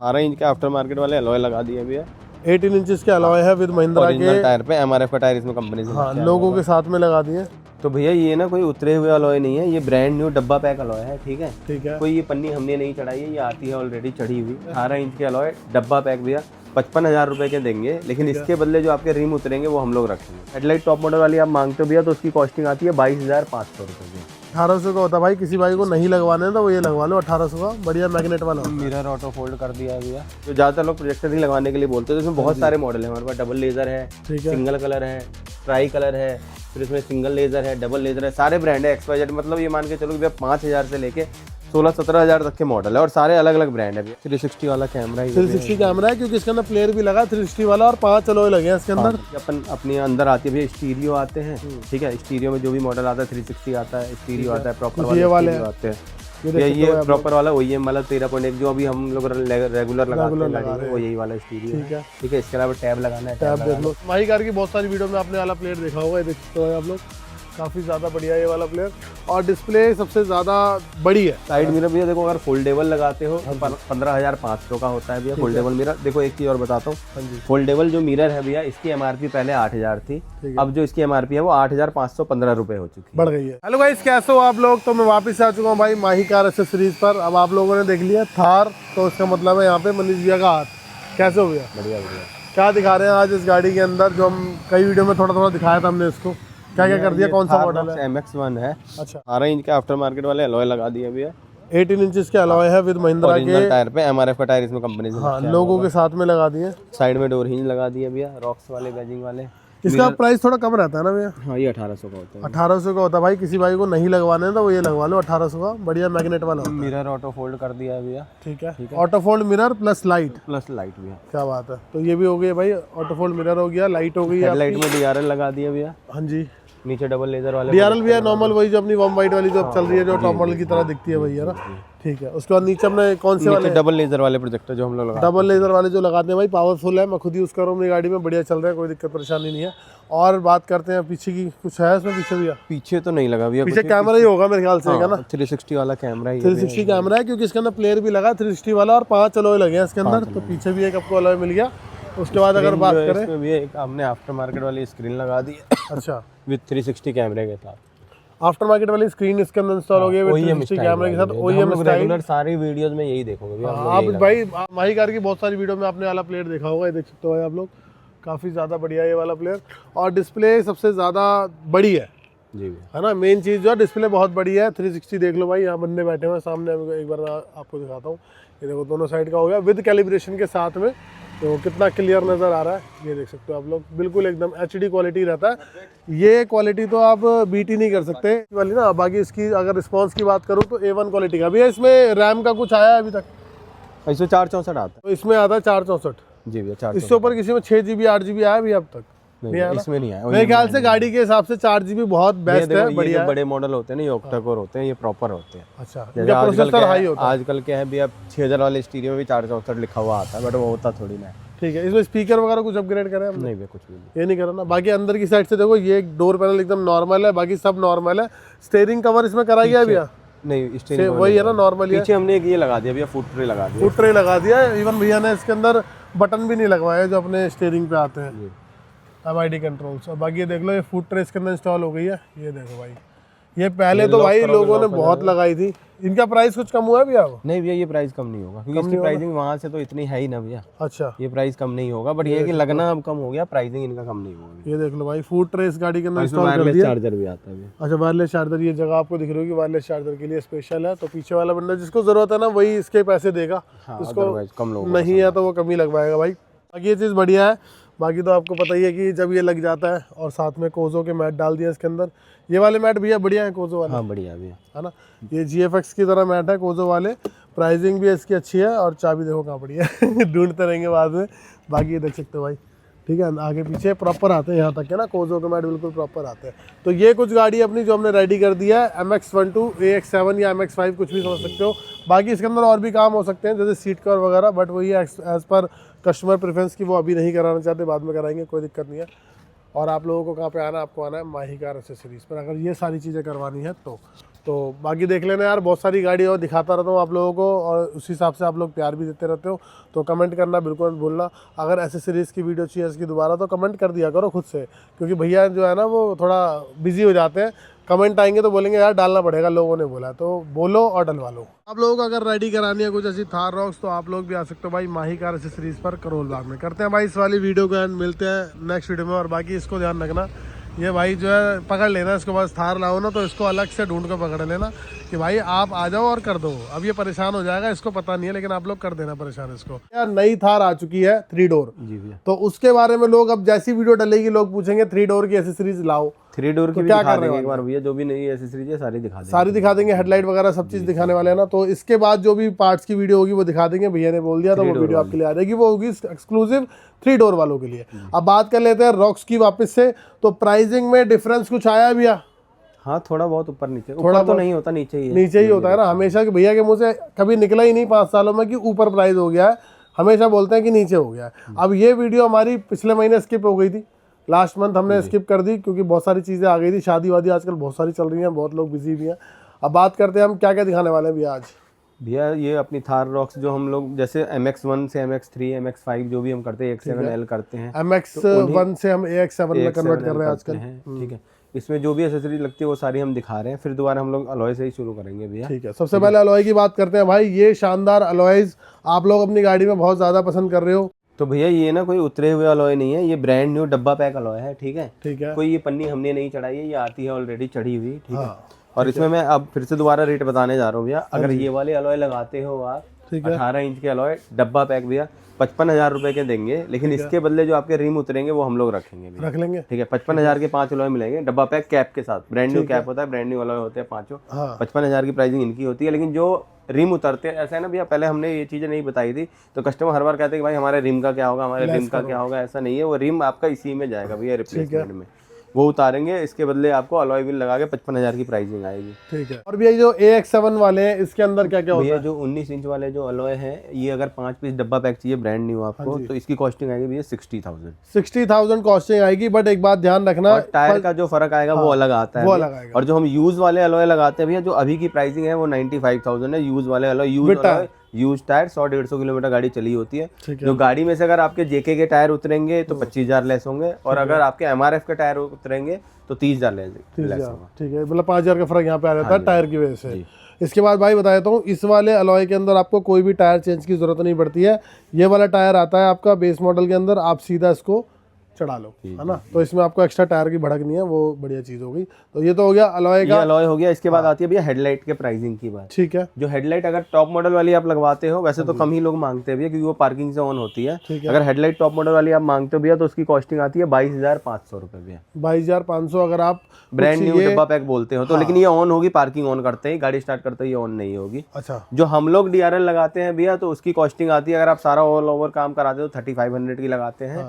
18 inch के after market वाले alloy लगा दिए भैया। 18 इंचेस के अलॉय है विद महिंद्रा ओरिजिनल के टायर पे एमआरएफ का टायर इसमें कंपनी से हाँ लोगों के साथ में लगा दिए। तो भैया ये ना कोई उतरे हुए अलॉय नहीं है, ये ब्रांड न्यू डब्बा पैक अलॉय है। ठीक है, ठीक है। कोई ये पन्नी हमने नहीं चढ़ाई है, ये आती है ऑलरेडी चढ़ी हुई। 18 इंच के अलॉय डब्बा पैक भैया 55,000 रुपए के देंगे, लेकिन इसके बदले जो आपके रिम उतरेंगे वो हम लोग रखेंगे। हेडलाइट टॉप मॉडल वाली आप मांगते हो भैया तो उसकी कॉस्टिंग आती है 22,500 रुपये की। 1800 का होता है भाई, किसी भाई को नहीं लगवाने हैं तो वो ये लगवा लो 1800 का, बढ़िया मैग्नेट वाला। मिरर ऑटो फोल्ड कर दिया है भैया। तो ज़्यादातर लोग प्रोजेक्टर ही लगवाने के लिए बोलते हैं, तो इसमें बहुत सारे मॉडल है हमारे पास। डबल लेजर है, ठीक है। सिंगल कलर है, ट्राई कलर है, फिर इसमें सिंगल लेजर है, डबल लेजर है, सारे ब्रांड है। XYZ मतलब ये मान के चलो कि भैया 5,000 से लेके 16-17,000 तक के मॉडल है और सारे अलग अलग ब्रांड है। 360 वाला कैमरा है, 360 कैमरा है क्योंकि इसके अंदर प्लेयर भी लगा 360 वाला और 5 अलॉय लगे हैं इसके अंदर। अपन अपने अंदर आती है भैया स्टीरियो आते हैं। ठीक है, स्टीरियो में जो भी मॉडल आता है 360 आता है, स्टीरियो आता है, प्रॉपर वाले आते हैं। ये प्रॉपर वाला OEM वाला 13.1 जो अभी हम लोग रेगुलर लगाते हैं वो यही वाला स्टीरियो है। ठीक है, इसके अलावा टैब लगाना है। टैब देख लो, माही कार की बहुत सारी वीडियो में आपने वाला प्लेयर देखा होगा, ये देख सकते हो आप लोग, काफ़ी ज़्यादा बढ़िया ये वाला प्लेयर। और डिस्प्ले सबसे ज़्यादा बड़ी है। साइड मिरर भैया देखो, अगर फोल्डेबल लगाते हो 15,500 का होता है भैया फोल्डेबल मिरर। देखो एक चीज़ और बताता हूँ, फोल्डेबल जो मिरर है भैया इसकी MRP पहले 8,000 थी, अब जो इसकी MRP है वो 8,515 रुपये हो चुकी है, बढ़ गई है। हेलो गाइस, कैसे हो आप लोग? तो मैं वापस आ चुका हूँ भाई माही कार एक्सेसरीज पर। अब आप लोगों ने देख लिया थार, तो इसका मतलब है यहाँ पे मनीष भैया का हाथ। कैसे हो भैया? बढ़िया बढ़िया। क्या दिखा रहे हैं आज इस गाड़ी के अंदर, जो हम कई वीडियो में थोड़ा थोड़ा दिखाया था हमने इसको, क्या क्या कर दिया? कौन सा मॉडल है? MX-1 है। अच्छा, 18 इंच के आफ्टर मार्केट वाले अलॉय लगा दिए भैया। 18 इंचेस के अलॉय है विद महिंद्रा ओरिजिनल टायर पे एमआरएफ का टायर इसमें कंपनी से हाँ लोगों के साथ में लगा दिए। साइड में डोर हिंज लगा दिए भैया, रॉक्स वाले, बैजिंग वाले। इसका प्राइस थोड़ा कम रहता है ना भैया? हाँ, ये 1,800 का होता है। 1800 का होता है भाई, किसी भाई को नहीं लगवाने हैं तो वो ये लगवा लो 1800 का, बढ़िया मैग्नेट वाला होता है। मिरर ऑटो फोल्ड कर दिया है भैया। ठीक है, auto fold mirror plus light भी है। क्या बात है। तो ये भी हो गई भाई, ऑटो फोल्ड मिरर हो गया, लाइट हो गई है। हेडलाइट में DRL लगा दिया भैया। हाँ जी, नीचे डबल लेजर वाले DRL भी है, नॉर्मल वही जो अपनी वम वाइट वाली जो अब चल रही है, जो टॉप मॉडल की तरह दिखती है वही है ना। ठीक है, उसके बाद नीचे हमने कौन से वाले? डबल लेजर वाले प्रोजेक्टर जो हम लोग लगा, डबल लेजर वाले जो लगाते हैं भाई, पावरफुल है, मैं खुद यूज़ कर रहा हूँ अपनी गाड़ी में, बढ़िया चल रहा है, कोई दिक्कत परेशानी नहीं है। और बात करते हैं पीछे की, कुछ है इसमें पीछे भैया? पीछे तो नहीं लगा भैया, पीछे कैमरा ही होगा मेरे ख्याल से, है ना? 360 वाला कैमरा ही है। 360 कैमरा है क्योंकि इसके अंदर प्लेयर भी लगा 360 वाला और 5 अलॉय लगे हैं इसके अंदर, तो पीछे भी एक आपको अलॉय मिल गया। उसके बाद अगर बात करें, इसमें भी एक हमने आफ्टर मार्केट वाली स्क्रीन लगा दी अच्छा, विद 360 कैमरे के साथ। आफ्टर मार्केट वाली स्क्रीन इसके अंदर इंस्टॉल हो गई है विद 360 कैमरे के साथ, OEM स्टाइल। रेगुलर सारी वीडियोस में यही देखोगे भैया। आप भाई माही कार की बहुत सारी वीडियो में आपने वाला प्लेयर देखा होगा, ये देख सकते हो भाई आप लोग, काफ़ी ज़्यादा बढ़िया ये वाला प्लेयर। और डिस्प्ले सबसे ज़्यादा बड़ी है जी, है ना, मेन चीज़ जो है डिस्प्ले बहुत बड़ी है। 360 देख लो भाई, यहाँ बंदे बैठे हुए हैं सामने, एक बार आपको दिखाता हूँ, ये देखो दोनों साइड का हो गया विद कैलिब्रेशन के साथ में, तो कितना क्लियर नज़र आ रहा है, ये देख सकते हो आप लोग, बिल्कुल एकदम HD क्वालिटी रहता है। ये क्वालिटी तो आप बीट ही नहीं कर सकते वाली ना। बाकी इसकी अगर रिस्पॉन्स की बात करूँ तो A1 क्वालिटी का भी है। इसमें रैम का कुछ आया है अभी तक? इसमें 464 आता तो इसमें आता है 464 जी भैया, 4 इससे ऊपर किसी में 6GB 8GB आया भी अब तक? नहीं आया ना? इसमें नहीं आया मेरे ख्याल से गाड़ी के हिसाब से 4GB बहुत बेस्ट है, बढ़िया है। बड़े मॉडल होते हैं ना, ये ऑक्टा कोर होते हैं, ये प्रॉपर होते हैं। अच्छा, इनका प्रोसेसर हाई होता है। आजकल क्या है भैया, 6000 वाले स्टीरियो में भी 464 लिखा हुआ आता है, बट वो होता थोड़ी ना है। ठीक है, इसमें स्पीकर वगैरह कुछ अपग्रेड करें हमने? नहीं भैया, कुछ भी नहीं, ये नहीं करा ना। बाकी अंदर की साइड से देखो, ये डोर पैनल एकदम नॉर्मल है, बाकी सब नॉर्मल है। स्टीयरिंग कवर इसमें करा गया है भैया? नहीं, स्टीयरिंग वही है ना, नॉर्मल है। पीछे हमने एक ये लगा दिया भैया, फुट ट्रे लगा दिया। फुट ट्रे लगा दिया है। इवन भैया ने इसके अंदर बटन भी नहीं लगवाया जो अपने स्टीयरिंग पे आते हैं, MID कंट्रोल्स। और बाकी ये देख लो, ये फुट ट्रे इसके अंदर इंस्टॉल हो गई है, ये देखो भाई। ये पहले तो भाई लोगों ने बहुत लगाई थी। इनका प्राइस कुछ कम हुआ है भैया? नहीं भैया, ये प्राइस कम नहीं होगा क्योंकि इसकी प्राइसिंग वहाँ से तो इतनी है ही ना भैया। अच्छा, ये प्राइस कम नहीं होगा, बट ये है कि लगना अब कम हो गया, प्राइसिंग इनका कम नहीं होगा। ये देख लो भाई, फुट ट्रे इस गाड़ी के अंदर इंस्टॉल कर दिया। चार्जर भी आता है। अच्छा, वायरलेस चार्जर, ये जगह आपको दिख रही होगी, वायरलेस चार्जर के लिए स्पेशल है। तो पीछे वाला बंदा जिसको जरूरत है ना वही इसके पैसे देगा, इसको कम लोग नहीं है तो वो कम ही लगवाएगा भाई। बाकी ये चीज़ बढ़िया है। बाकी तो आपको पता ही है कि जब ये लग जाता है, और साथ में कोजो के मैट डाल दिया इसके अंदर। ये वाले मैट भैया बढ़िया है कोजो वाले? हाँ बढ़िया भैया, है ना। ये GFX की तरह मैट है कोजो वाले, प्राइसिंग भी इसकी अच्छी है। और चाबी देखो कहाँ पड़ी है ढूंढते रहेंगे बाद में। बाकी ये देख सकते हो भाई, ठीक है, आगे पीछे प्रॉपर आते हैं यहाँ तक है ना, कोजो के मैट बिल्कुल प्रॉपर आते हैं। तो ये कुछ गाड़ी अपनी जो हमने रेडी कर दिया है, MX-12, AX7 या MX-5 कुछ भी समझ सकते हो। बाकी इसके अंदर और भी काम हो सकते हैं, जैसे सीट कवर वगैरह, बट वही एज पर कस्टमर प्रेफरेंस की, वो अभी नहीं कराना चाहते, बाद में कराएंगे, कोई दिक्कत नहीं है। और आप लोगों को कहाँ पे आना है? आपको आना है माही कार एक्सेसरीज़ पर, अगर ये सारी चीज़ें करवानी है तो तो बाकी देख लेना यार, बहुत सारी गाड़ी और दिखाता रहता हूँ आप लोगों को, और उस हिसाब से आप लोग प्यार भी देते रहते हो। तो कमेंट करना बिल्कुल मत भूलना। अगर एसेसरीज़ की वीडियो चाहिए इसकी दोबारा तो कमेंट कर दिया करो खुद से, क्योंकि भैया जो है ना वो थोड़ा बिजी हो जाते हैं। कमेंट आएंगे तो बोलेंगे यार डालना पड़ेगा, लोगों ने बोला, तो बोलो और डलवा लो। आप लोगों को अगर रेडी करानी है कुछ ऐसी थार रॉक्स तो आप लोग भी आ सकते हो भाई माही कार एसेसरीज़ पर, करोल बाग में। करते हैं भाई इस वाली वीडियो को एंड, मिलते हैं नेक्स्ट वीडियो में। और बाकी इसको ध्यान रखना, ये भाई जो है पकड़ लेना, इसके बाद थार लाओ ना तो इसको अलग से ढूंढ कर पकड़ लेना कि भाई आप आ जाओ और कर दो। अब ये परेशान हो जाएगा, इसको पता नहीं है, लेकिन आप लोग कर देना परेशान इसको। यार नई थार आ चुकी है 3 डोर जी भैया, तो उसके बारे में लोग अब जैसी वीडियो डलेगी लोग पूछेंगे 3 डोर की एसेसरीज लाओ। 3 डोर की भी दिखा देंगे एक बार भैया, जो भी नई एक्सेसरीज है सारी दिखा देंगे, सारी दिखा देंगे, हेडलाइट वगैरह सब चीज दिखाने वाले हैं ना। तो इसके बाद जो भी पार्ट्स की वीडियो होगी वो दिखा देंगे, भैया ने बोल दिया तो वो वीडियो आपके लिए आ जाएगी, वो होगी एक्सक्लूसिव 3 डोर वालों के लिए। अब बात कर लेते हैं रॉक्स की वापस से। तो प्राइसिंग में डिफरेंस कुछ आया भैया? हाँ थोड़ा बहुत ऊपर नीचे, ऊपर तो नहीं होता, नीचे ही है। नीचे ही होता है ना हमेशा, कि भैया के मुंह से कभी निकला ही नहीं 5 सालों में कि ऊपर प्राइस हो गया है, हमेशा बोलते हैं कि नीचे हो गया है। अब ये वीडियो हमारी पिछले महीने स्किप हो गई थी, लास्ट मंथ हमने स्किप कर दी क्योंकि बहुत सारी चीज़ें आ गई थी, शादी वादी आजकल बहुत सारी चल रही हैं, बहुत लोग बिजी भी हैं। अब बात करते हैं हम क्या क्या दिखाने वाले हैं भैया आज। भैया ये अपनी थार रॉक्स जो हम लोग जैसे MX1 से MX3 MX5 जो भी हम करते हैं, AX7L करते हैं, MX1 से हम AX7 में कन्वर्ट कर रहे हैं आजकल, ठीक है। इसमें जो भी एसेसरी लगती है वो सारी हम दिखा रहे हैं, फिर दोबारा हम लोग अलॉय से ही शुरू करेंगे भैया। ठीक है, सबसे पहले अलॉय की बात करते हैं भाई। ये शानदार अलॉयज आप लोग अपनी गाड़ी में बहुत ज़्यादा पसंद कर रहे हो। तो भैया ये ना कोई उतरे हुए अलॉय नहीं है, ये ब्रांड न्यू डब्बा पैक अलॉय है, ठीक है। ठीक है, कोई ये पन्नी हमने नहीं चढ़ाई है, ये आती है ऑलरेडी चढ़ी हुई, ठीक है। और इसमें मैं अब फिर से दोबारा रेट बताने जा रहा हूँ भैया। अगर ये वाले अलॉय लगाते हो आप, 18 इंच के अलॉय डब्बा पैक भैया 55,000 रुपए के देंगे, लेकिन इसके बदले जो आपके रिम उतरेंगे वो हम लोग रखेंगे, रख लेंगे, ठीक है। 55,000 के 5 अलॉय मिलेंगे डब्बा पैक कैप के साथ, ब्रांड न्यू कैप होता है, ब्रांड न्यू अलॉय होते हैं 5। 55,000 की प्राइसिंग इनकी होती है। लेकिन जो रिम उतरते हैं, ऐसा है ना भैया, पहले हमने ये चीज़ें नहीं बताई थी तो कस्टमर हर बार कहते हैं कि भाई हमारे रिम का क्या होगा, हमारे रिम का क्या होगा। ऐसा नहीं है, वो रिम आपका इसी में जाएगा भैया, रिप्लेसमेंट में वो उतारेंगे, इसके बदले आपको अलॉय व्हील लगा के 55,000 की प्राइसिंग आएगी, ठीक है। और भैया जो AX7 वाले हैं इसके अंदर क्या क्या होता है? जो 19 इंच वाले जो अलॉय है, ये अगर 5 पीस डब्बा पैक चाहिए ब्रांड न्यू आपको, तो इसकी कॉस्टिंग आएगी भैया 60,000 कॉस्टिंग आएगी। बट एक बात ध्यान रखना, और टायर का जो फर्क आएगा वो अलग आता है, वो अलग आएगा। और जो हम यूज वाले अलॉय लगाते हैं भैया, जो अभी की प्राइसिंग है वो 95,000 है। यूज वाले अलॉय, यूज टायर 100-150 किलोमीटर गाड़ी चली होती है। जो गाड़ी में से अगर आपके जेके के टायर उतरेंगे तो 25,000 लेस होंगे, और अगर आपके MRF के टायर उतरेंगे तो 30,000 लेस होगा, ठीक है। मतलब 5,000 का फर्क यहाँ पे आ जाता है टायर की वजह से। इसके बाद भाई बता देता हूँ, इस वाले अलॉय के अंदर आपको कोई भी टायर चेंज की जरूरत नहीं पड़ती है। ये वाला टायर आता है आपका बेस मॉडल के अंदर, आप सीधा इसको चढ़ा लो, है ना। तो इसमें आपको एक्स्ट्रा टायर की भड़क नहीं है, वो बढ़िया चीज हो गई। तो ये तो हो गया अलॉय का, अलॉय हो गया। इसके बाद आती है भैया हेडलाइट के प्राइसिंग की बात, ठीक है। जो हेडलाइट अगर टॉप मॉडल वाली आप लगवाते हो, वैसे तो कम ही लोग मांगते हैं भैया, क्योंकि वो पार्किंग से ऑन होती है। अगर हेडलाइट टॉप मॉडल वाली आप मांगते हो भैया, तो उसकी कॉस्टिंग आती है 22,500 रुपए भैया, 22,500 अगर आप ब्रांड न्यू डब्बा पैक बोलते हो तो। लेकिन ये ऑन होगी पार्किंग ऑन करते ही, गाड़ी स्टार्ट करते ही ऑन नहीं होगी। अच्छा, जो हम लोग DRL लगाते हैं भैया, तो उसकी कॉस्टिंग आती है, अगर आप सारा ऑल ओवर काम कराते हो 3500 की लगाते हैं।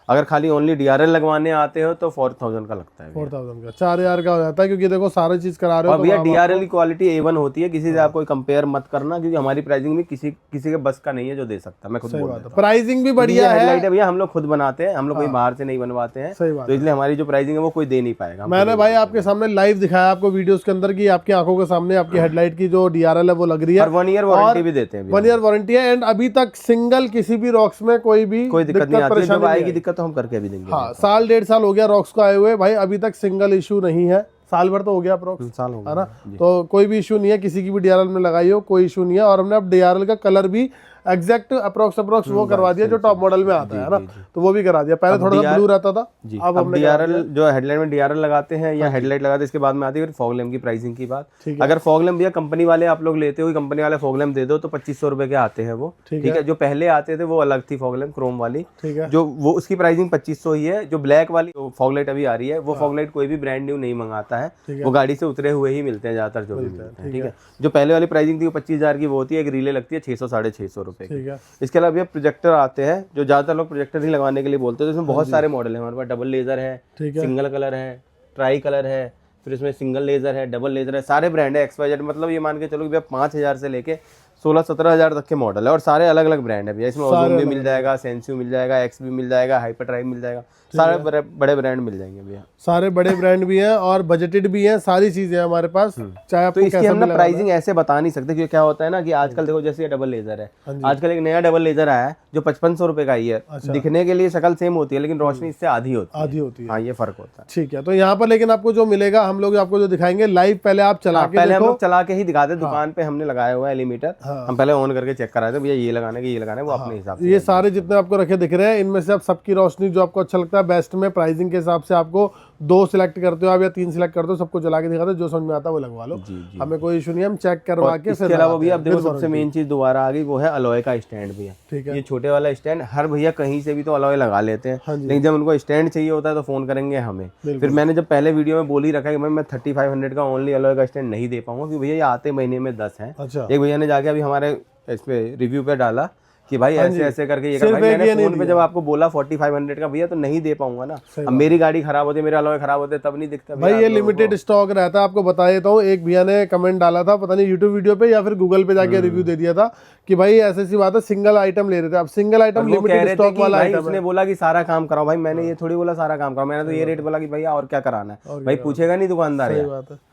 अगर खाली ओनली DRL लगवाने आते हो तो 4,000 का लगता है, 4,000 का, 4,000 का हो जाता है, क्योंकि देखो सारी चीज करा रहे हो। और भैया DRL की क्वालिटी A1 होती है, किसी से आप कोई कंपेयर मत करना, क्योंकि हमारी प्राइसिंग में किसी के बस का नहीं है जो दे सकता। मैं खुद बोल रहा हूं, प्राइसिंग भी बढ़िया है। हेडलाइट है भैया, हम लोग खुद बनाते हैं, हम लोग कोई बाहर से नहीं बनवाते हैं, तो इसलिए हमारी जो प्राइसिंग है वो कोई दे नहीं पाएगा। मैंने भाई आपके सामने लाइव दिखाया आपको वीडियोस के अंदर की आपकी आंखों के सामने आपकी हेडलाइट की जो DRL है वो लग रही है, और 1 ईयर वारंटी भी देते हैं, 1 ईयर वारंटी है। एंड अभी तक सिंगल किसी भी रॉक्स में कोई दिक्कत नहीं आती है। जब आएगी दिक्कत तो हम करके भी देंगे। साल 1.5 साल हो गया रॉक्स को आए हुए भाई, अभी तक सिंगल इशू नहीं है। साल भर तो हो गया अप्रोक्स, साल हो गया, है ना। तो कोई भी इशू नहीं है, किसी की भी DRL में लगाई हो कोई इशू नहीं है। और हमने अब DRL का कलर भी एग्जैक्ट अप्रोक्स वो करवा दिया जो टॉप मॉडल में आता है ना, तो वो भी करा दिया। पहले थोड़ा सा ब्लू रहता था, अब हमने DRL जो हेडलाइट में DRL लगाते हैं या हेडलाइट लगाते हैं, इसके बाद में आती है फिर फॉग लैम्प की प्राइसिंग की बात। अगर फॉग लैम्प भैया कंपनी वाले आप लोग लेते हो, कंपनी वाले फॉग लैम्प दे दो तो 2,500 रुपए के आते हैं वो, ठीक है। जो पहले आते थे वो अलग थी फॉग लैम्प क्रोम वाली, जो वो उसकी प्राइसिंग 2,500 ही है। जो ब्लैक वाली फॉग लाइट अभी आ रही है, वो फॉग लाइट कोई भी ब्रांड न्यू नहीं मंगाता है, वो गाड़ी से उतरे हुए ही मिलते हैं ज्यादातर, जो भी मिलते हैं, ठीक है। जो पहले वाली प्राइसिंग थी वो 25,000 की वो होती है, एक रिले लगती है 600-650 रुपए की। इसके अलावा भैया प्रोजेक्टर आते हैं, जो ज्यादातर लोग प्रोजेक्टर ही लगाने के लिए बोलते हैं, तो इसमें बहुत सारे मॉडल है हमारे पास। डबल लेजर है, सिंगल कलर है, ट्राई कलर है, फिर इसमें सिंगल लेजर है, डबल लेजर है, सारे ब्रांड है XYZ। मतलब ये मान के चलो कि भैया 5,000 से लेके 16-17 हज़ार तक के मॉडल है और सारे अलग अलग ब्रांड है भैया। इसमें ओज़ोन भी मिल जाएगा, सेंसियो मिल जाएगा, एक्स भी मिल जाएगा, हाइपर ड्राइव मिल जाएगा, सारे बड़े ब्रांड मिल जाएंगे भैया। सारे बड़े ब्रांड भी हैं और बजटेड भी हैं, सारी चीजें हैं हमारे पास। चाहे आपको तो इसकी हम ना प्राइसिंग ऐसे बता नहीं सकते, क्योंकि क्या होता है ना कि आजकल देखो जैसे ये डबल लेजर है, आजकल एक नया डबल लेजर आया है जो 5500 रुपए का ही है। दिखने के लिए शक्ल सेम होती है लेकिन रोशनी इससे आधी होती है। हाँ, ये फर्क होता है। ठीक है, तो यहाँ पर लेकिन आपको जो मिलेगा, हम लोग आपको जो दिखाएंगे लाइव, पहले आप चला के पहले हम लोग चला के ही दिखाते। दुकान पे हमने लगाया हुआ है एलिमीटर, हम पहले ऑन करके चेक कराते भैया ये लगाने के, ये लगाना है, वो अपने हिसाब से। ये सारे जितने आपको रखे दिख रहे हैं, इनमें से आप सबकी रोशनी जो आपको अच्छा लगता है बेस्ट में प्राइसिंग के हिसाब से आपको 2 सिलेक्ट करते हो आप या 3 सिलेक्ट करते हो, सबको चला के दिखाते हो, जो समझ में आता है वो लगवा लो। हमें कोई इशू नहीं है, हम चेक करवा के। इसके अलावा भी आप देखो सबसे मेन चीज दोबारा आ गई, वो है अलॉय का स्टैंड भी है। ठीक है, ये छोटे वाला स्टैंड हर भैया कहीं से भी तो अलॉय लगा लेते हैं, लेकिन जब उनको स्टैंड चाहिए होता है तो फोन करेंगे हमें। फिर मैंने जब पहले वीडियो में बोल ही रखा है कि मैं 3500 का ओनली अलॉय का स्टैंड नहीं दे पाऊंगा, क्योंकि भैया ये आते महीने में 10 है। एक भैया ने जाके अभी हमारे इस पे रिव्यू पे डाला कि भाई ऐसे ऐसे करके ये कर, भाई मैंने फोन पे जब आपको बोला 4500 का भैया तो नहीं दे पाऊंगा ना। अब मेरी गाड़ी खराब होती है, मेरे अलॉय खराब होते तब नहीं दिखता भाई। ये लिमिटेड स्टॉक रहता है, आपको बता देता हूँ। एक भैया ने कमेंट डाला था, पता नहीं यूट्यूब वीडियो पे या फिर गूगल पे जाके रिव्यू दे दिया था कि भाई ऐसी सी बात है, सिंगल आइटम ले रहे थे। अब सिंगल आइटम लिमिटेड स्टॉक वाला आइटम है। उसने बोला कि सारा काम कराओ, भाई मैंने ये थोड़ी बोला सारा काम कराओ, मैंने तो ये रेट बोला कि भैया और क्या कराना है। भाई पूछेगा नहीं दुकानदार,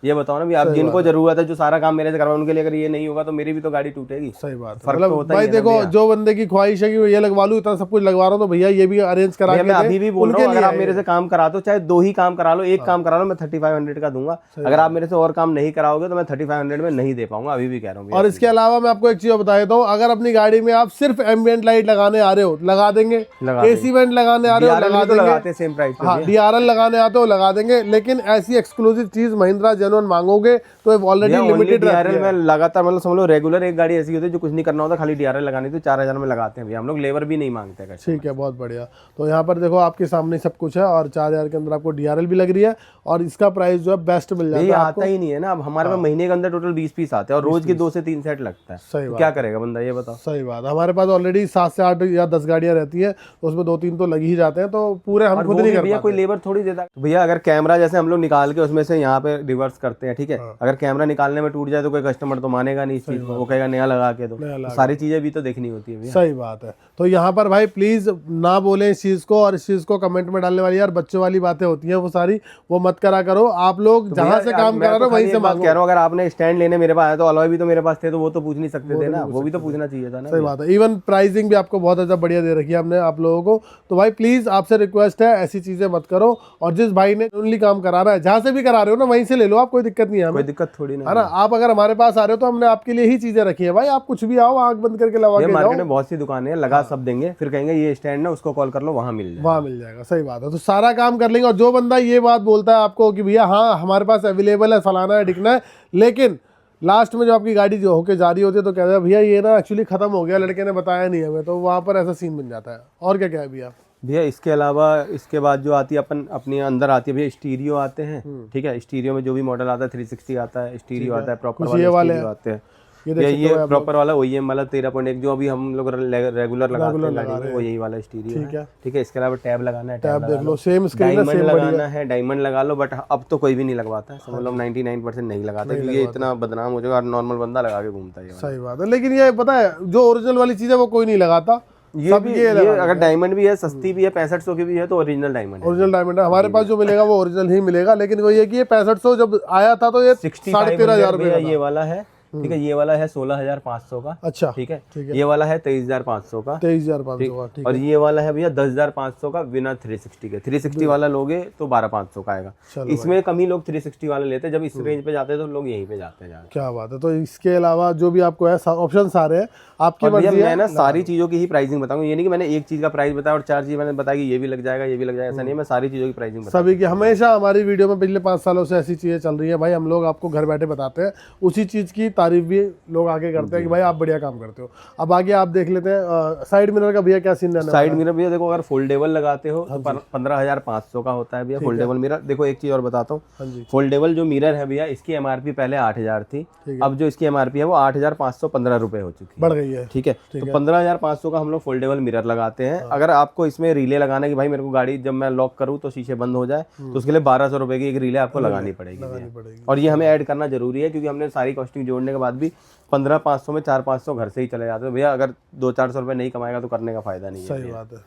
ये बताओ ना भी आप जिनको जरूरत है जो सारा काम मेरे से करवाओ, उनके लिए अगर ये नहीं होगा तो मेरी भी तो गाड़ी टूटेगी। सही बात है भाई। देखो जो बंदे की ख्वाहिश है कि ये लगवा लूं, इतना सब कुछ लगवा रहा हूं, तो भैया ये भी अरेंज करा के। मैं अभी भी बोल रहा हूं, अगर आप मेरे से काम करा दो, चाहे 2 ही काम करा लो, एक काम करा लो, मैं 3500 का दूंगा। अगर आप मेरे से और काम नहीं कराओगे तो मैं 3500 में नहीं दे पाऊंगा, अभी भी कह रहा हूँ। और इसके अलावा मैं आपको एक चीज बता देता हूँ, अगर अपनी गाड़ी में आप सिर्फ एम्बिएंट लाइट लगाने आ रहे हो लगा देंगे, एसी वेंट लगाने आ रहे हो लगा देंगे, सेम प्राइस। हाँ, DRL लगाने आते हो लगा देंगे। लेकिन ऐसी एक्सक्लूसिव चीज महिंद्रा जेन्युइन मांगोगे तो ऑलरेडी लिमिटेड DRL में लगातार, मतलब समझ लो रेगुलर एक गाड़ी ऐसी होती है जो कुछ नहीं करना होता, खाली DRL लगानी तो 4000 में लगाते हैं भैया हम लोग, लेबर भी नहीं मांगते। ठीक है, बहुत बढ़िया। तो यहाँ पर देखो आपके सामने सब कुछ है और 4000 के अंदर आपको DRL भी लग रही है और इसका प्राइस जो है बेस्ट मिल जाता है। आता ही नहीं है ना, अब हमारे पास महीने के अंदर टोटल 20 पीस आते हैं और रोज के 2 से 3 सेट लगता है। सही बात, क्या करेगा बंदा ये बताओ। सही बात। हमारे पास ऑलरेडी 7 से 8 या 10 गाड़ियां रहती है, तो उसमें 2-3 तो लग ही जाते हैं, तो पूरे हम खुद नहीं कर पाते। कोई लेबर थोड़ी देता है भैया। अगर कैमरा जैसे हम लोग निकाल के उसमें से यहाँ पे रिवर्स करते हैं, ठीक है, अगर कैमरा निकालने में टूट जाए तो कोई कस्टमर तो मानेगा नहीं इस चीज को, वो कहेगा नया लगा के दो। सारी चीजें भी तो देखनी होती है। सही बात है। तो यहाँ पर भाई प्लीज ना बोले इस चीज को, और इस चीज को कमेंट में डालने वाली यार बच्चों वाली बातें होती हैं, वो सारी वो मत करा करो। आप लोग जहाँ से काम करा रहे हो वहीं से मांगो। कह रहा हूँ, अगर आपने स्टैंड लेने मेरे पास आया तो अलॉय भी तो मेरे पास थे, तो वो तो पूछ नहीं सकते थे ना, वो भी तो पूछना चाहिए था ना। सही बात है। इवन प्राइसिंग भी आपको बहुत अच्छा बढ़िया दे रखी है हमने आप लोगों को। तो भाई प्लीज आपसे रिक्वेस्ट है, ऐसी चीजें मत करो। और जिस भाई ने ओनली काम करा रहा है, जहाँ से भी करा रहे हो ना वहीं से ले लो आप, कोई दिक्कत नहीं है, कोई दिक्कत थोड़ी ना है ना। आप अगर हमारे पास आ रहे हो तो हमने आपके लिए ही चीजें रखी है भाई, आप कुछ भी आओ आंख बंद करके लगा के जाओ। मार्केट में बहुत सी दुकानें हैं, लगा सब देंगे, फिर कहेंगे ये स्टैंड ना उसको कॉल कर लो, वहाँ मिल जाएगा। सही बात है। तो सारा काम कर लेंगे। और जो बंदा ये बात बोलता है आपको कि भैया हाँ हमारे पास अवेलेबल है, फलाना है, ढिकना है, लेकिन लास्ट में जो आपकी गाड़ी जो होके जा रही होती है तो कहता है भैया ये ना एक्चुअली खत्म हो गया, लड़के ने बताया नहीं हमें, तो वहाँ पर ऐसा सीन बन जाता है। और क्या क्या है भैया। इसके अलावा इसके बाद जो आती है अपनी अंदर आती है भैया स्टीरियो आते हैं, ठीक है। स्टीरियो में जो भी मॉडल आता है 360 आता है, स्टीरियो आता है, प्रॉपर वाले आते हैं। ये प्रॉपर वाला OEM वाला 13.1 जो अभी हम लोग रेगुलर लगाते हैं, वो यही वाला स्टीरियो है, ठीक है। इसके अलावा टैब लगाना है, टैब देख लो, सेम स्क्रीन है, डायमंड लगाना है, डायमंड लगा लो। बट अब तो कोई भी नहीं लगवाता है, समझ लो 99% नहीं लगाता, क्योंकि ये इतना बदनाम हो जाएगा और नॉर्मल बंदा लगा के घूमता है। सही बात है। लेकिन ये पता है जो ओरिजिनल वाली चीज है वो कोई नहीं लगाता। ये अगर डायमंड भी है, सस्ती भी है, 6500 की भी है, तो ओरिजिनल डायमंड है। हमारे पास जो मिलेगा वो ओरिजिनल ही मिलेगा। लेकिन वो ये कि ये 6500 जब आया था तो ये 13,500 रुपए ये वाला है, ठीक है। ये वाला है 16,500 का, अच्छा, ठीक है। ये वाला है 23,500 का, 23,500 का, ठीक है। और ये वाला है भैया 10,500 का बिना 360 के। 360 वाला लोगे तो 12,500 का आएगा। इसमें कम ही लोग 360 वाला लेते हैं, जब इस रेंज पे जाते हैं तो लोग यहीं पे जाते हैं। क्या बात है। तो इसके अलावा जो भी आपको है ऑप्शन सारे हैं, आपकी मर्जी है। मैं ना सारी चीजों की ही प्राइसिंग बताऊंगा, ये नहीं कि मैंने एक चीज का प्राइस बताया और 4 चीज मैंने बताया कि ये भी लग जाएगा, ये भी लग जाएगा, ऐसा नहीं है। मैं सारी चीजों की प्राइसिंग सभी की हमेशा हमारी वीडियो में पिछले 5 सालों से ऐसी चीजें चल रही है भाई। हम लोग आपको घर बैठे बताते हैं, उसी चीज की तारीफ भी लोग आगे करते हैं कि भाई आप बढ़िया काम करते हो। अब आगे आप देख लेते हैं साइड मिरर का भैया क्या सीन रहना है। साइड मिरर भैया देखो, अगर फोल्डेबल लगाते हो तो 15,500 का होता है भैया फोल्डेबल मिरर। देखो एक चीज और बताता हूँ, फोल्डेबल जो मिरर है भैया इसकी MRP पहले 8,000 थी, अब जो इसकी MRP है वो 8,515 रुपए हो चुकी है, बढ़ गई है, ठीक है। तो 15,500 का हम लोग फोल्डेबल मिरर लगाते हैं। अगर आपको इसमें रिले लगाना है कि भाई मेरे को गाड़ी जब मैं लॉक करूँ तो शीशे बंद हो जाए, तो उसके लिए 1,200 रुपए की एक रिले आपको लगानी पड़ेगी। और ये हमें ऐड करना जरूरी है, क्योंकि हमने सारी कॉस्टिंग जोड़ने करने के बाद भी 1500-500 में 400-500 घर से ही चले जाते हैं भैया। अगर 200-400 रुपये नहीं कमाएगा तो करने का फायदा नहीं है। सही बात है।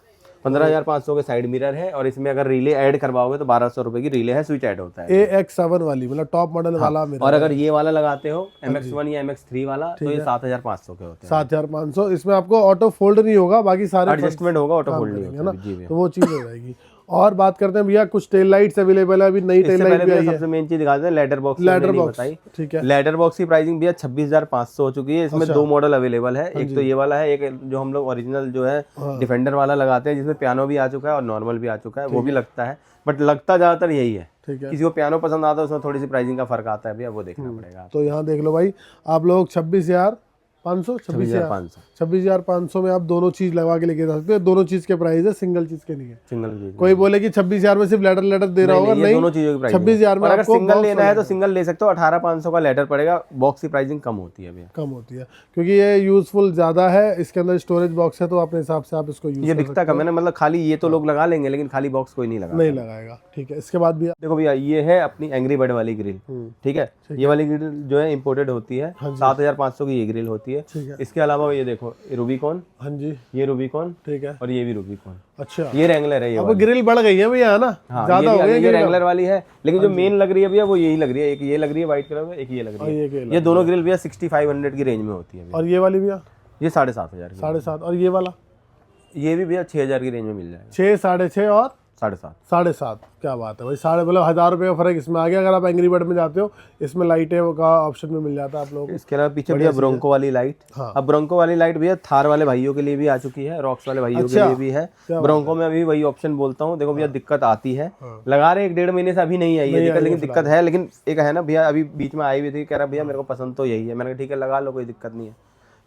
15,500 के साइड मिरर है और इसमें अगर रिले ऐड करवाओगे तो 1200 रुपये की रिले है, स्विच ऐड होता है। AX7 वाली मतलब टॉप मॉडल वाला मिरर। और अगर ये वाला लगाते हो MX1 या MX3 वाला तो ये 7,500 के होते हैं। 7,500। इसमें आपको ऑटो फोल्ड नहीं होगा, बाकी सारे एडजस्टमेंट होगा, ऑटो फोल्ड नहीं है ना, होगा। तो वो चीज़ हो जाएगी। और बात करते हैं भैया, कुछ टेल लाइट्स अवेलेबल है, अभी नई टेल लाइट भी आई है। सबसे मेन चीज दिखाते हैं लेडर बॉक्स। लेडर बॉक्स, ठीक है। लेडर बॉक्स की प्राइसिंग भैया 26,500 हो चुकी है। इसमें 2 मॉडल अवेलेबल है। एक तो ये वाला है, एक जो हम लोग ओरिजिनल जो है डिफेंडर वाला लगाते हैं, जिसमें पियानो भी आ चुका है और नॉर्मल भी आ चुका है, वो भी लगता है, बट लगता ज्यादातर यही है। किसी को पियानो पसंद आता है, उसमें थोड़ी सी प्राइसिंग का फर्क आता है भैया, वो देखना पड़ेगा। तो यहाँ देख लो भाई, आप लोग 26,500 26,500 में आप दोनों चीज लगा के लेके जा सकते हो। दोनों चीज के प्राइस है, सिंगल चीज के नहीं है। सिंगल चीज कोई बोले कि 26,000 में सिर्फ लेटर दे रहा होगा, नहीं, दोनों चीजों की प्राइस 26,000 में अगर आपको सिंगल लेना है तो सिंगल ले सकते हो। 18,500 का लेटर पड़ेगा। बॉक्स की प्राइसिंग कम होती है भैया, कम होती है क्योंकि ये यूजफुल ज्यादा है। इसके अंदर स्टोरेज बॉक्स है, तो अपने हिसाब से आप इसको यूज ये दिखता कम है ना, मतलब खाली ये तो लोग लगा लेंगे, लेकिन खाली बॉक्स कोई नहीं लगाएगा। ठीक है, इसके बाद भी देखो भैया, ये है अपनी एंग्री बर्ड वाली ग्रिल। ठीक है, ये वाली ग्रिल जो है इंपोर्टेड होती है। 7,500 की ये ग्रिल होती है। इसके अलावा ये देखो रूबिकॉन, हाँ जी, ये रूबिकॉन, ठीक है, और ये भी रूबिकॉन। अच्छा, ये रेंगलर है। ये अब ग्रिल बढ़ गई है भैया, है ना, ज्यादा हो गई है। ये रेंगलर वाली है, लेकिन जो मेन लग रही है भैया वो यही लग रही है। एक ये लग रही है व्हाइट कलर में, एक ये लग रही है। ये दोनों ग्रिल भैया 6500 की रेंज में होती है। और ये वाली भैया ये 7,500 7,500। और ये वाला ये भी भैया 6,000 की रेंज में मिल जाएगा। 6, 6.5 और 7.5। क्या बात है भाई, साढ़े मतलब 1,000 रुपये का फर्क इसमें आ गया। अगर आप एंग्री बर्ड में जाते हो, इसमें लाइटें का ऑप्शन में मिल जाता है आप लोगों को। इसके अलावा पीछे भैया ब्रोंको वाली लाइट। अब ब्रोंको वाली लाइट भैया थार वाले भाइयों के लिए भी आ चुकी है, रॉक्स वाले भाइयों के लिए भी है। ब्रोंको में अभी वही ऑप्शन बोलता हूँ। देखो भैया, दिक्कत आती है, लगा रहे 1-1.5 महीने से, अभी नहीं आई है दिक्कत, लेकिन दिक्कत है। लेकिन एक है ना भैया, अभी बीच में आई हुई थी, कह रहा भैया मेरे को पसंद तो यही है। मैंने कहा ठीक है लगा लो, कोई दिक्कत नहीं है।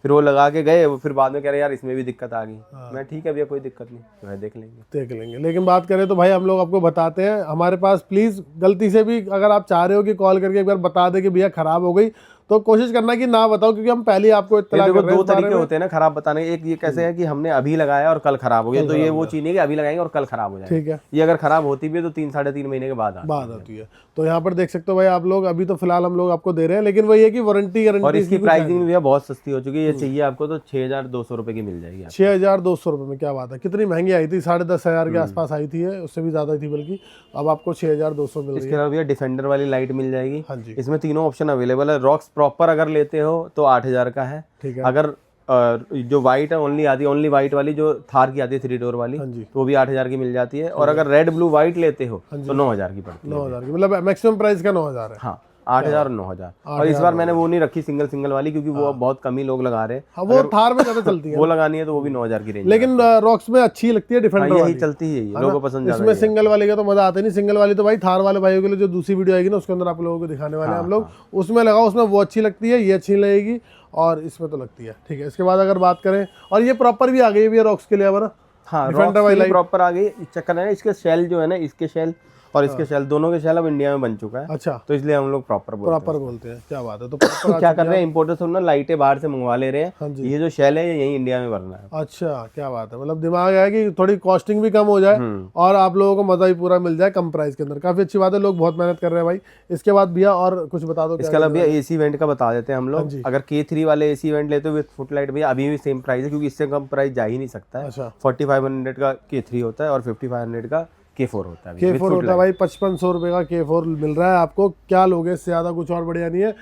फिर वो लगा के गए, वो फिर बाद में कह रहे यार इसमें भी दिक्कत आ गई। मैं ठीक है भैया, कोई दिक्कत नहीं, भाई देख लेंगे। लेकिन बात करें तो भाई हम लोग आपको बताते हैं, हमारे पास प्लीज गलती से भी अगर आप चाह रहे हो कि कॉल करके एक बार बता दे कि भैया खराब हो गई, तो कोशिश करना कि ना बताओ, क्योंकि हम पहले आपको इत्तला कर रहे हैं। 2 तरीके होते हैं ना खराब बताने के। एक ये कैसे है कि हमने अभी लगाया और कल खराब हो गया, तो ये वो चीज नहीं कि अभी लगाएंगे और कल खराब हो जाएगा। ठीक है, ये अगर खराब होती भी है तो 3-3.5 महीने के बाद आती है। तो यहाँ पर देख सकते हो भाई आप लोग, अभी तो फिलहाल हम लोग आपको दे रहे हैं, लेकिन वही है कि वारंटी गारंटी। और इसकी प्राइसिंग भी बहुत सस्ती हो चुकी है। ये चाहिए आपको तो 6,200 रुपए की मिल जाएगी। 6,200 रुपए में, क्या बात है, कितनी महंगी आई थी, 10,500 के आसपास आई थी, उससे भी ज्यादा थी बल्कि। अब आपको 6,200 मिल रही है। इसके अलावा भैया डिफेंडर वाली लाइट मिल जाएगी। हाँ जी, इसमें तीनों ऑप्शन अवेलेबल है। रॉक्स प्रॉपर अगर लेते हो तो 8,000 का है। ठीक है। अगर जो व्हाइट है ओनली आती है, ओनली व्हाइट वाली जो थार की आती है 3 डोर वाली, तो वो भी 8,000 की मिल जाती है। और अगर रेड ब्लू व्हाइट लेते हो तो 9,000 की पड़ती है। 9,000 की, मतलब मैक्सिमम प्राइस का 9,000 है। हाँ, 8,000 और 9,000। और इस बार मैंने वो नहीं रखी सिंगल वाली, क्योंकि वो बहुत कम ही लोग लगा रहे हैं। वो थार में ज्यादा चलती है, वो लगानी है तो वो भी 9,000 की रेंज। लेकिन रॉक्स में अच्छी लगती है डिफेंडर वाली, चलती है, लोगों को पसंद। इसमें सिंगल वाली का तो मजा आता नहीं। सिंगल वाली तो भाई थार वाले भाइयों के लिए जो दूसरी वीडियो आएगी ना, उसके अंदर आप लोगों को दिखाने वाले हैं हम लोग, उसमें लगाओ, उसमें वो अच्छी लगती है, ये अच्छी लगेगी, और इसमें तो लगती है। ठीक है, इसके बाद अगर बात करें, और ये प्रॉपर भी आ गई है रॉक्स के लिए अब ना। हाँ, डिफेंडर वाली प्रॉपर आ गई। चक्कर है ना, इसके शेल जो है ना, इसके शेल और इसके शेल, दोनों के शेल अब इंडिया में बन चुका है। अच्छा, तो इसलिए हम लोग प्रॉपर बोलते हैं। क्या बात है। तो क्या कर रहे हैं, इंपोर्टर से ना लाइटें बाहर से मंगवा ले रहे हैं। ये जो शेल है ये यही इंडिया में बनना है। अच्छा, क्या बात है, मतलब दिमाग है कि थोड़ी कॉस्टिंग भी कम हो जाए और आप लोगों को मजा भी पूरा मिल जाए कम प्राइस के अंदर। काफी अच्छी बात है, लोग बहुत मेहनत कर रहे हैं भाई। इसके बाद भैया और कुछ बता दो। इसके अलावा भैया एसी वेंट का बता देते हैं हम लोग। अगर K3 वाले एसी वेंट लेते हो विद फुटलाइट भैया, अभी भी सेम प्राइस है, क्योंकि इससे कम प्राइस जा ही नहीं सकता है। 4500 का K3 होता है और 5500 का K4 होता है। K4 होता है भाई, 5500 रुपए का K4 मिल रहा है आपको। क्या लोगे, इससे ज्यादा कुछ और बढ़िया नहीं है।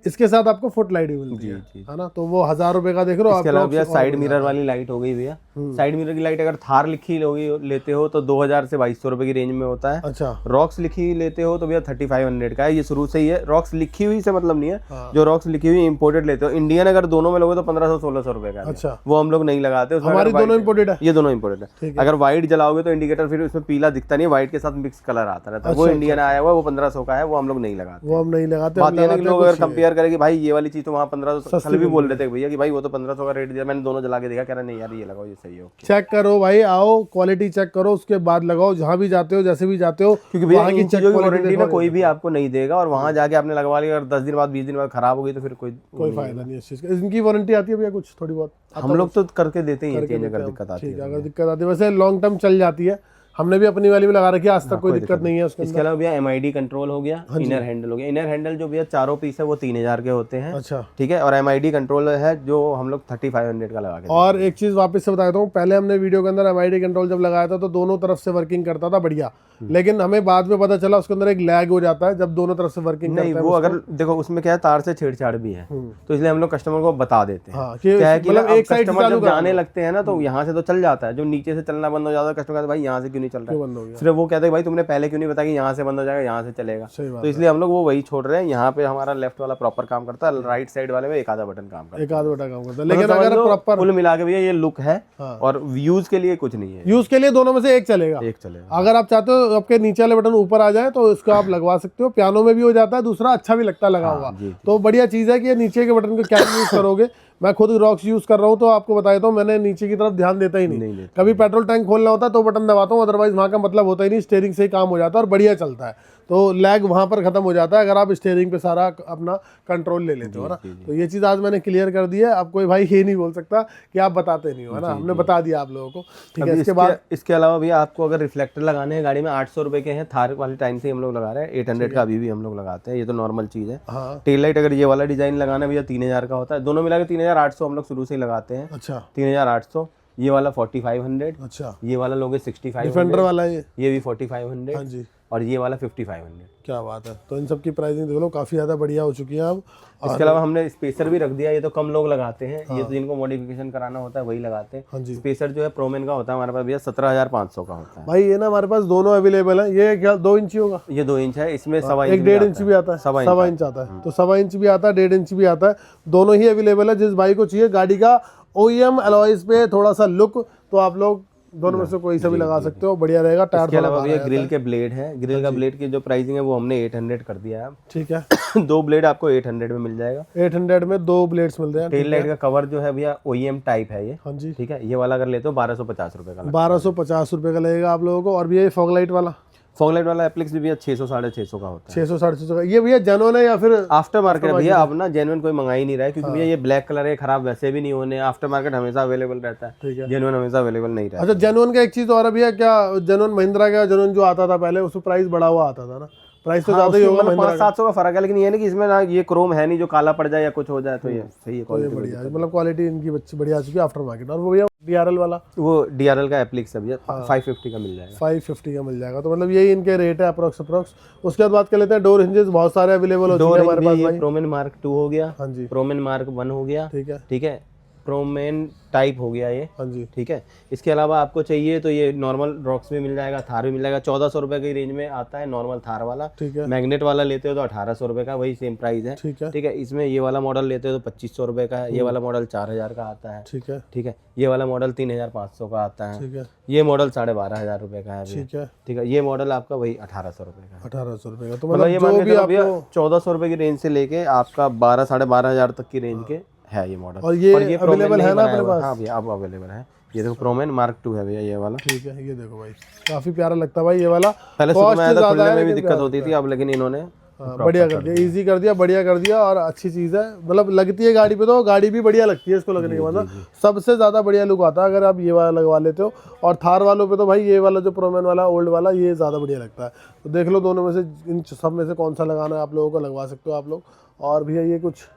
इसके साथ आपको फुट लाइट भी मिलती है ना, तो वो 1,000 रुपए का देख रहे हो। इसके अलावा भैया साइड मिरर वाली लाइट हो गई भैया। साइड मिरर की लाइट अगर थार लिखी लेते हो तो 2,000 से 2,200 रुपए की रेंज में होता है। अच्छा, रॉक्स लिखी लेते हो तो भैया 3500 का है। ये शुरू से ही है, रॉक्स लिखी हुई से मतलब नहीं है। जो रॉक्स लिखी हुई इंपोर्टेड लेते हो, इंडियन अगर दोनों में लोगे तो 1,500-1,600 रुपए का। अच्छा, वो हम लोग नहीं लगाते। हमारी दोनों इंपोर्टेड है, ये दोनों इंपोर्टेड है। अगर व्हाइट जलाओगे तो इंडिकेटर फिर उसमें पीला दिखता नहीं है, व्हाइट के साथ मिक्स कलर आता रहता है। वो इंडियन आया हुआ, वो 1,500 का है, वो हम लोग नहीं लगाते। बात ये लोग अगर कंपेयर करेंगे, भाई ये वाली चीज तो वहाँ 1,500 कल भी बोल रहे थे भैया कि भाई वो तो 1,500 का रेट दिया, मैंने दोनों जला के देखा, कह रहा नहीं यार ये लगाओ, ये सही हो। चेक करो भाई, आओ क्वालिटी चेक करो, उसके बाद लगाओ जहाँ भी जाते हो, जैसे भी जाते हो, क्योंकि भैया इन चीजों की वारंटी ना कोई भी आपको नहीं देगा। और वहाँ जाके आपने लगवा लिया, अगर 10 दिन बाद 20 दिन बाद खराब हो गई तो फिर कोई फायदा नहीं है इस चीज का। इनकी वारंटी आती है भैया कुछ थोड़ी बहुत? हम लोग तो करके देते हैं चेंज अगर दिक्कत आती है। अगर दिक्कत आती है, वैसे लॉन्ग टर्म चल जाती है, हमने भी अपनी वाली में लगा रखी है, आज तक कोई दिक्कत नहीं है उसके इसके अलावा भैया MID कंट्रोल हो गया, इनर हैंडल हो गया। इनर हैंडल जो भैया चारों पीस है वो 3000 के होते हैं। अच्छा, ठीक है। और MID कंट्रोल है जो हम लोग 3500 का लगा के। और एक चीज वापस से बता देता हूँ, पहले हमने वीडियो के अंदर MID कंट्रोल जब लगाया था तो दोनों तरफ से वर्किंग करता था बढ़िया, लेकिन हमें बाद में पता चला उसके अंदर एक लैग हो जाता है जब दोनों तरफ से वर्किंग नहीं, वो अगर देखो उसमें क्या है, तार से छेड़छाड़ भी है, तो इसलिए हम लोग कस्टमर को बता देते हैं। हाँ, क्या है कि मतलब एक साइड कस्टमर जब जाने लगते हैं ना तो यहाँ से तो चल जाता है, जो नीचे से चलना बंद हो जाता है कस्टमर कहता है भाई यहाँ से क्यों नहीं चल रहा है, बंद हो गया। सिर्फ वो कहते हैं भाई तुमने पहले क्यों नहीं बताया कि यहाँ से बंद हो जाएगा, यहाँ से चलेगा। तो इसलिए हम लोग वो वही छोड़ रहे हैं। यहाँ पे हमारा लेफ्ट वाला प्रॉपर काम करता है, राइट साइड वाले में एक आधा बटन काम करता है, एक आध बटा काम करता है। लेकिन अगर प्रॉपर कुल मिला के भैया ये लुक है, और यूज के लिए कुछ नहीं है, यूज के लिए दोनों में से एक चलेगा। एक चलेगा। अगर आप चाहते हो आपके नीचे वाले बटन ऊपर आ जाए तो इसको आप लगवा सकते हो, पियानो में भी हो जाता है, दूसरा अच्छा भी लगता है लगा हुआ। तो बढ़िया चीज है कि ये नीचे के बटन को क्या यूज करोगे। मैं खुद रॉक्स यूज कर रहा हूँ तो आपको बता देता हूँ, मैंने नीचे की तरफ ध्यान देता ही नहीं। कभी पेट्रोल टैंक खोलना होता है तो बटन दबाता हूँ, अदरवाइज वहाँ का मतलब होता ही नहीं, स्टीयरिंग से ही काम हो जाता है और बढ़िया चलता है। तो लैग वहाँ पर खत्म हो जाता है अगर आप स्टीयरिंग पे सारा अपना कंट्रोल ले लेते हो ना। तो ये चीज़ आज मैंने क्लियर कर दी है। अब कोई भाई ये नहीं बोल सकता कि आप बताते नहीं हो, है ना, हमने बता दिया आप लोगों को। ठीक है। इसके बाद इसके अलावा भी आपको अगर रिफ्लेक्टर लगाने हैं गाड़ी में 800 रुपए के हैं, थार वाले टाइम से हम लोग लगा रहे हैं। 800 का अभी भी हम लोग लगाते हैं, ये तो नॉर्मल चीज़ है। टेल लाइट अगर ये वाला डिजाइन लगाना है भैया 3000 का होता है, दोनों मिला के 3800 हम लोग शुरू से ही लगाते हैं। अच्छा, 3800। ये वाला 4500। अच्छा, ये वाला लोगे 6500। डिफेंडर वाला ये भी 4500। हाँ जी, और ये वाला 5500। क्या बात है। तो इन सब की प्राइसिंग देख लो, काफ़ी ज़्यादा बढ़िया हो चुकी है अब। इसके अलावा हमने स्पेसर भी रख दिया, ये तो कम लोग लगाते हैं, ये तो जिनको मॉडिफिकेशन कराना होता है वही लगाते हैं। हाँ जी। स्पेसर जो है प्रोमेन का होता है हमारे पास भैया 17500 का होता है। भाई ये ना हमारे पास दोनों अवेलेबल है। ये क्या 2 इंची होगा? ये 2 इंच है, इसमें 1.25 इंच 1.5 इंच भी आता है, 1.25 इंच आता है। तो 1.25 इंच भी आता है, 1.5 इंच भी आता है, दोनों ही अवेलेबल है। जिस भाई को चाहिए गाड़ी का OEM अलॉयज पे थोड़ा सा लुक, तो आप लोग दोनों में से कोई सा भी लगा सकते हो, बढ़िया रहेगा। टायर के अलावा भैया ग्रिल के ब्लेड है, ग्रिल का ब्लेड की जो प्राइसिंग है वो हमने 800 कर दिया है। ठीक है। 2 ब्लेड आपको 800 में मिल जाएगा। 800 में 2 ब्लेड्स मिल रहे हैं। टेल लाइट का कवर जो है भैया OEM टाइप है ये। हाँ जी। ठीक है। ये वाला अगर लेते हो 1250 रुपए का, 1250 रुपए का लगेगा आप लोगों को। और भैया ये फॉग लाइट वाला, फॉग लाइट वाला एप्लिक्स भी भैया 600 650 का होता है। 600 650 का। ये भैया जेन्युइन है या फिर आफ्टर मार्केट है भैया? अब ना जेन्युइन कोई मंगा ही नहीं रहा है, क्योंकि भैया ये ब्लैक कलर है, खराब वैसे भी नहीं होने। आफ्टर मार्केट हमेशा अवेलेबल रहता है, ठीक है। जेन्युइन हमेशा अवेलेबल नहीं रहता। अच्छा, जेन्युइन का एक चीज और है भैया, क्या जेन्युइन महिंद्रा का जेन्युइन जो आता था पहले, उसमें प्राइस बढ़ा हुआ आता था ना? प्राइस तो ज्यादा ही होगा, 500-700 का फर्क है, लेकिन ये नहीं कि इसमें ना ये क्रोम है नहीं जो काला पड़ जाए या कुछ हो जाए, तो ये सही है, क्वालिटी बढ़िया, मतलब क्वालिटी इनकी बढ़िया आ चुकी है आफ्टर मार्केट। और वो भैया DRL वाला, वो DRL का एप्लिक्स है भैया 550 का मिल जाएगा। 550 का मिल जाएगा। तो मतलब यही इनके रेट है अप्रोक्स। उसके बाद बात कर लेते हैं डोर हिंजेस, बहुत सारे अवेलेबल हो चुके हैं हमारे पास भाई। प्रोमेन मार्क 2 हो गया। हाँ जी। प्रोमेन मार्क 1 हो गया। ठीक है। ठीक है। प्रोमेन टाइप हो गया ये। हाँ जी। ठीक है। इसके अलावा आपको चाहिए तो ये नॉर्मल रॉक्स भी मिल जाएगा, थार भी मिल जाएगा। 1400 रुपए की रेंज में आता है नॉर्मल थार वाला। ठीक है। मैग्नेट वाला लेते हो तो 1800 रुपए का, वही सेम प्राइस है। ठीक है। ठीक है। इसमें ये वाला मॉडल लेते हो तो 2500 रुपए का है। ये वाला मॉडल 4000 का आता है। ठीक है। ठीक है। ये वाला मॉडल 3500 का आता है। ठीक है। ये मॉडल 12,500 रुपए का है। ठीक है। ठीक है। ये मॉडल आपका वही 1800 रुपए का है। 1800 रुपए का। तो मतलब ये मान जो के भी चलो भैया आपको 1400 रुपए की रेंज से लेके आपका 12,500 तक की रेंज के है ये मॉडल। और ये अवेलेबल है ना अपने पास? हाँ भैया अब अवेलेबल है। ये देखो प्रोमेन मार्क 2 है भैया ये वाला। ठीक है। ये देखो भाई, काफी प्यारा लगता है भाई ये वाला। पहले शुरू में आया था, खुलने में भी दिक्कत होती थी, अब लेकिन इन्होंने बढ़िया कर दिया, इजी कर दिया, बढ़िया कर दिया। और अच्छी चीज़ है, मतलब लगती है गाड़ी पे तो गाड़ी भी बढ़िया लगती है इसको लगने के बाद। सबसे ज़्यादा बढ़िया लुक आता है अगर आप ये वाला लगवा लेते हो। और थार वालों पे तो भाई ये वाला जो प्रोमेन वाला ओल्ड वाला ये ज़्यादा बढ़िया लगता है। तो देख लो दोनों में से, इन सब में से कौन सा लगाना है आप लोगों को, लगवा सकते हो आप लोग। और भैया ये कुछ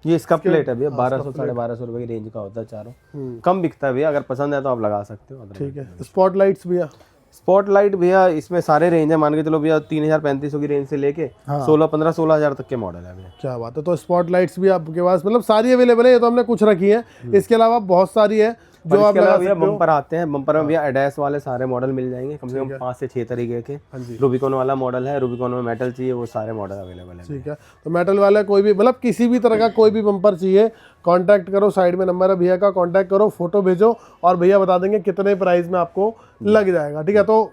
ये इसका प्लेट है भैया 1200-1250 रुपए की रेंज का होता है चारों। कम बिकता है भैया, अगर पसंद है तो आप लगा सकते हो। ठीक है। स्पॉट लाइट्स भैया, स्पॉटलाइट भैया इसमें सारे रेंज है, मान के चलो भैया 3500 की रेंज से लेके 16,000 तक के मॉडल है भैया। क्या बात है। तो स्पॉट लाइट्स भी आपके पास मतलब सारी अवेलेबल है, ये तो हमने कुछ रखी है। इसके अलावा बहुत सारी है जो आप लगा सकते हो। बम्पर आते हैं, बम्पर में भैया एडैस वाले सारे मॉडल मिल जाएंगे, कम से कम 5 से 6 तरीके के। रूबिकॉन वाला मॉडल है, रूबिकॉन में मेटल चाहिए वो सारे मॉडल अवेलेबल है। ठीक है। तो मेटल वाला कोई भी, मतलब किसी भी तरह का कोई भी बम्पर चाहिए, कांटेक्ट करो, साइड में नंबर है भैया का, कांटेक्ट करो, फोटो भेजो और भैया बता देंगे कितने प्राइस में आपको लग जाएगा। ठीक है। तो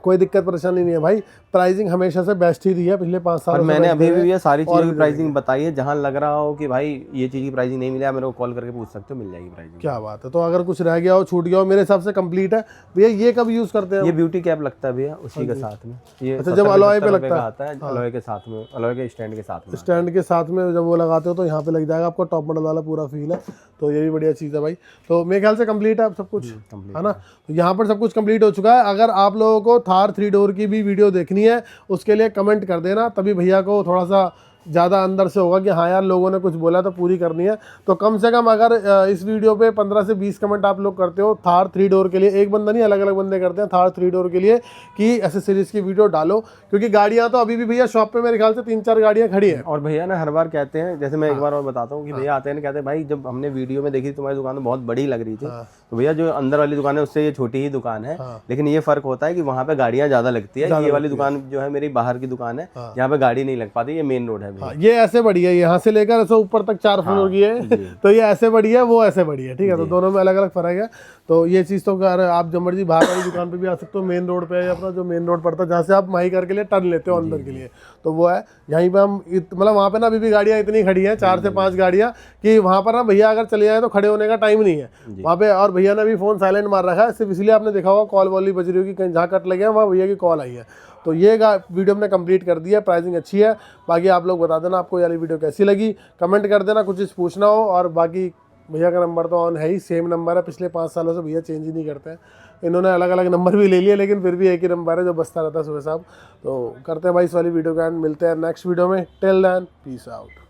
कोई दिक्कत परेशानी नहीं है भाई। प्राइसिंग हमेशा से बेस्ट ही दी है पिछले 5 साल। और मैंने अभी भी ये सारी चीज़ों की प्राइसिंग बताई है, जहाँ लग रहा हो कि भाई ये चीज़ की प्राइसिंग नहीं मिला, मेरे को कॉल करके पूछ सकते हो, मिल जाएगी प्राइसिंग। क्या बात है। तो अगर कुछ रह गया हो, छूट गया हो, मेरे हिसाब से कंप्लीट है भैया। ये कब यूज करते हैं? ये ब्यूटी कैप लगता है भैया उसी के साथ में। ये अच्छा, जब अलॉय पे लगता आता है, अलॉय के साथ में, अलॉय के स्टैंड के साथ में, स्टैंड के साथ में जब वो लगाते हो तो यहाँ पे लग जाएगा आपको, टॉप मॉडल वाला पूरा फील है। तो ये भी बढ़िया चीज़ है भाई। तो मेरे ख्याल से कंप्लीट है अब सब कुछ, है ना। तो यहाँ पर सब कुछ कंप्लीट हो चुका है। अगर आप लोगों को थार 3 डोर की भी वीडियो देखनी है उसके लिए कमेंट कर देना, तभी भैया को थोड़ा सा ज़्यादा अंदर से होगा कि हाँ यार लोगों ने कुछ बोला तो पूरी करनी है। तो कम से कम अगर इस वीडियो पे 15 से 20 कमेंट आप लोग करते हो थार 3 डोर के लिए, एक बंदा नहीं अलग अलग बंदे करते हैं थार 3 डोर के लिए, कि एसेसरीज की वीडियो डालो, क्योंकि गाड़ियाँ तो अभी भी भैया शॉप पे मेरे ख्याल से 3-4 गाड़ियाँ खड़ी हैं। और भैया ना हर बार कहते हैं, जैसे मैं एक बार और बताता हूँ कि भैया आते हैं कहते हैं भाई जब हमने वीडियो में देखी तुम्हारी दुकान तो बहुत बड़ी लग रही थी, तो भैया जो अंदर वाली दुकान है उससे ये छोटी ही दुकान है, लेकिन ये फर्क होता है कि वहाँ पे गाड़ियाँ ज्यादा लगती है। ये वाली दुकान जो है मेरी बाहर की दुकान है, यहाँ पे गाड़ी नहीं लग पाती, ये मेन रोड है। ये ऐसे बड़ी है, यहाँ से लेकर ऐसे ऊपर तक 4 फ्लोर की है। तो ये ऐसे बड़ी है, वो ऐसे बड़ी है, ठीक है। तो दोनों में अलग अलग फर्क है। तो ये चीज़ तो आप जब मर्जी बाहर वाली दुकान पे भी आ सकते हो, मेन रोड पे अपना जो मेन रोड पड़ता है जहाँ से आप माही कर के लिए टर्न लेते हो अंदर के लिए, तो वो है। यहीं पे हम मतलब वहाँ पे ना अभी भी गाड़ियाँ इतनी खड़ी हैं, 4 से 5 गाड़ियाँ, कि वहाँ पर ना भैया अगर चले जाए तो खड़े होने का टाइम नहीं है वहाँ पे। और भैया ने अभी फ़ोन साइलेंट मार रखा है, सिर्फ इसलिए आपने देखा होगा कॉल वॉल बज रही होगी, कहीं जहाँ कट लगे हैं वहाँ भैया की कॉल आई है। तो ये वीडियो हमने कंप्लीट कर दिया, प्राइसिंग अच्छी है। बाकी आप लोग बता देना आपको ये वाली वीडियो कैसी लगी, कमेंट कर देना, कुछ चीज़ पूछना हो। और बाकी भैया का नंबर तो ऑन है ही, सेम नंबर है, पिछले 5 सालों से भैया चेंज ही नहीं करते हैं। इन्होंने अलग अलग नंबर भी ले लिए, लेकिन फिर भी एक ही नंबर है जो बसता रहता है सुबह साहब। तो करते हैं भाई इस वाली वीडियो का एंड, मिलते हैं नेक्स्ट वीडियो में। Till then peace out.